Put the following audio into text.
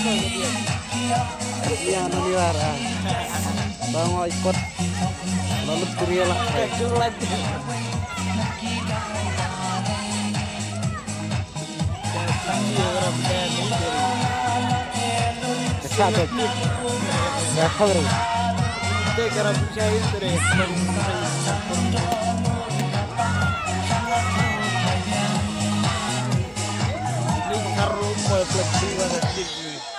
Iya naniwara. Bawa ikut lalu kuria lah. Kesat. Ya khabar. Ini karung mau fleksibel banget.